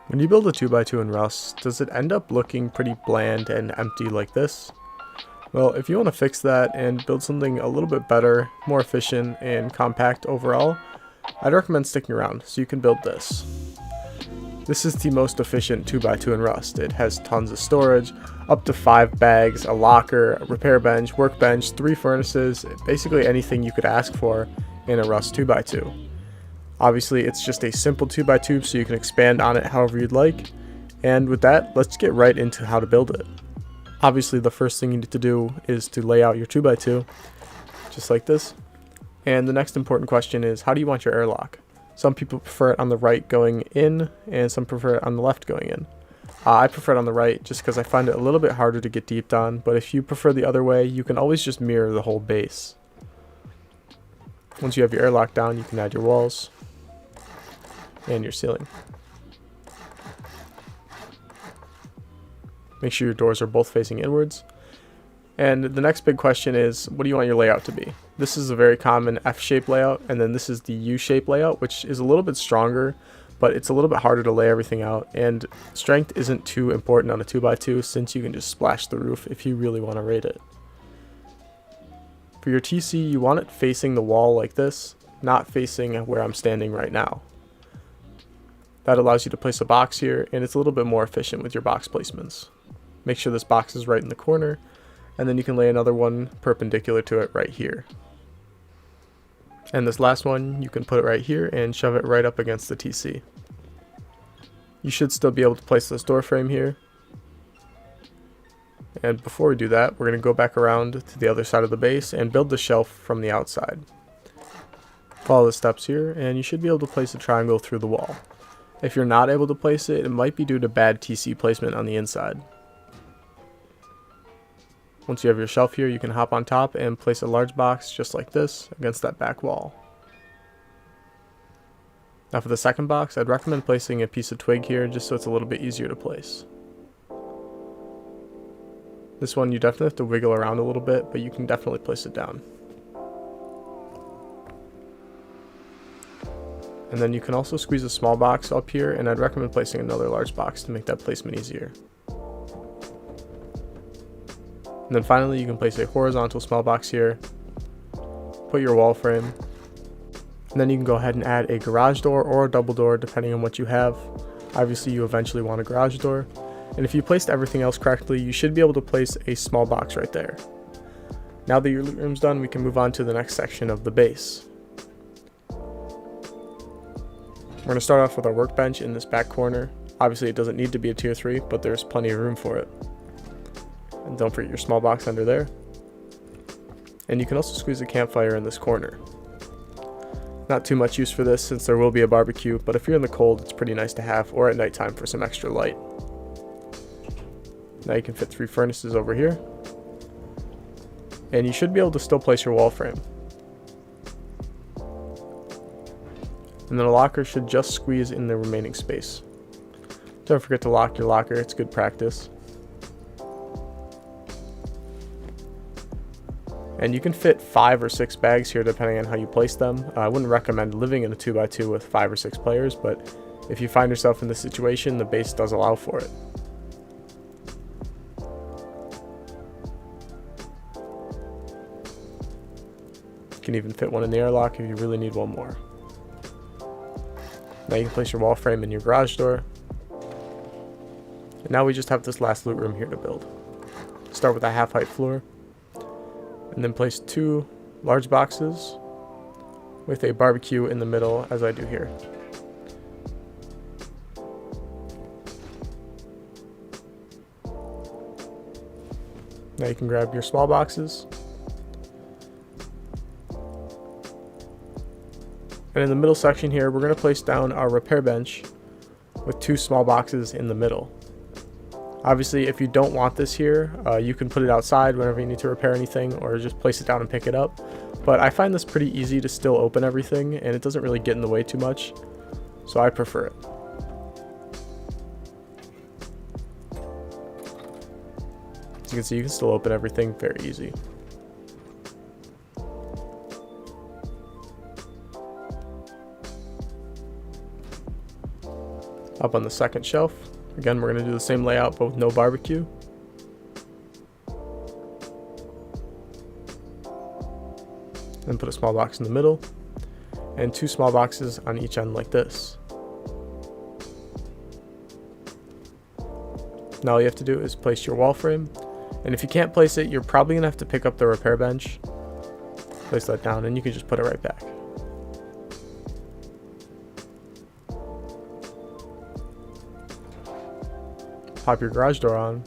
When you build a 2x2 in Rust, does it end up looking pretty bland and empty like this? Well, if you want to fix that and build something a little bit better, more efficient, and compact overall, I'd recommend sticking around so you can build this. This is the most efficient 2x2 in Rust. It has tons of storage, up to 5 bags, a locker, a repair bench, workbench, 3 furnaces, basically anything you could ask for in a Rust 2x2. Obviously, it's just a simple 2x2, so you can expand on it however you'd like. And with that, let's get right into how to build it. Obviously, the first thing you need to do is to lay out your 2x2, just like this. And the next important question is, how do you want your airlock? Some people prefer it on the right going in, and some prefer it on the left going in. I prefer it on the right just because I find it a little bit harder to get deeped on, but if you prefer the other way, you can always just mirror the whole base. Once you have your airlock down, you can add your walls and your ceiling. Make sure your doors are both facing inwards. And the next big question is, what do you want your layout to be? This is a very common F-shape layout, and then this is the U-shape layout, which is a little bit stronger, but it's a little bit harder to lay everything out, and strength isn't too important on a 2x2 since you can just splash the roof if you really want to raid it. For your TC, you want it facing the wall like this, not facing where I'm standing right now. That allows you to place a box here, and it's a little bit more efficient with your box placements. Make sure this box is right in the corner, and then you can lay another one perpendicular to it right here. And this last one, you can put it right here and shove it right up against the TC. You should still be able to place this door frame here. And before we do that, we're going to go back around to the other side of the base and build the shelf from the outside. Follow the steps here, and you should be able to place a triangle through the wall. If you're not able to place it, it might be due to bad TC placement on the inside. Once you have your shelf here, you can hop on top and place a large box just like this against that back wall. Now for the second box, I'd recommend placing a piece of twig here just so it's a little bit easier to place. This one you definitely have to wiggle around a little bit, but you can definitely place it down. And then you can also squeeze a small box up here, and I'd recommend placing another large box to make that placement easier. And then finally, you can place a horizontal small box here, put your wall frame, and then you can go ahead and add a garage door or a double door depending on what you have. Obviously, you eventually want a garage door. And if you placed everything else correctly, you should be able to place a small box right there. Now that your loot room's done, we can move on to the next section of the base. We're going to start off with our workbench in this back corner. Obviously it doesn't need to be a tier 3, but there's plenty of room for it. And don't forget your small box under there. And you can also squeeze a campfire in this corner. Not too much use for this since there will be a barbecue, but if you're in the cold, it's pretty nice to have, or at nighttime for some extra light. Now you can fit 3 furnaces over here. And you should be able to still place your wall frame. And then a locker should just squeeze in the remaining space. Don't forget to lock your locker, it's good practice. And you can fit 5 or 6 bags here depending on how you place them. I wouldn't recommend living in a 2x2 with 5 or 6 players, but if you find yourself in this situation, the base does allow for it. You can even fit one in the airlock if you really need one more. Now you can place your wall frame in your garage door. And now we just have this last loot room here to build. Start with a half height floor. And then place 2 large boxes with a barbecue in the middle as I do here. Now you can grab your small boxes. And in the middle section here, we're going to place down our repair bench with 2 small boxes in the middle. Obviously, if you don't want this here, you can put it outside whenever you need to repair anything, or just place it down and pick it up. But I find this pretty easy to still open everything, and it doesn't really get in the way too much, so I prefer it. As you can see, you can still open everything very easy. Up on the second shelf, again, we're going to do the same layout but with no barbecue. Then put a small box in the middle, and 2 small boxes on each end like this. Now all you have to do is place your wall frame, and if you can't place it, you're probably going to have to pick up the repair bench. Place that down and you can just put it right back. Pop your garage door on.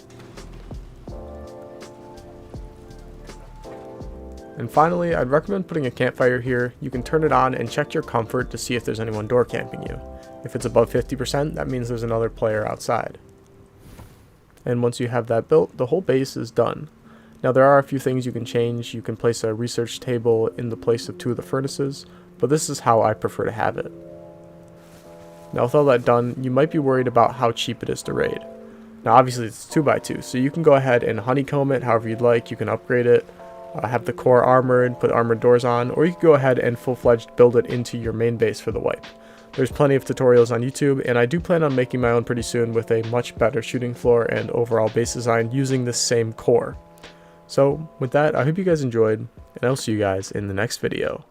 And finally, I'd recommend putting a campfire here. You can turn it on and check your comfort to see if there's anyone door camping you. If it's above 50%, that means there's another player outside. And once you have that built, the whole base is done. Now there are a few things you can change. You can place a research table in the place of 2 of the furnaces, but this is how I prefer to have it. Now with all that done, you might be worried about how cheap it is to raid. Now obviously it's 2x2, so you can go ahead and honeycomb it however you'd like. You can upgrade it, have the core armored, put armored doors on, or you can go ahead and full-fledged build it into your main base for the wipe. There's plenty of tutorials on YouTube, and I do plan on making my own pretty soon with a much better shooting floor and overall base design using the same core. So with that, I hope you guys enjoyed, and I'll see you guys in the next video.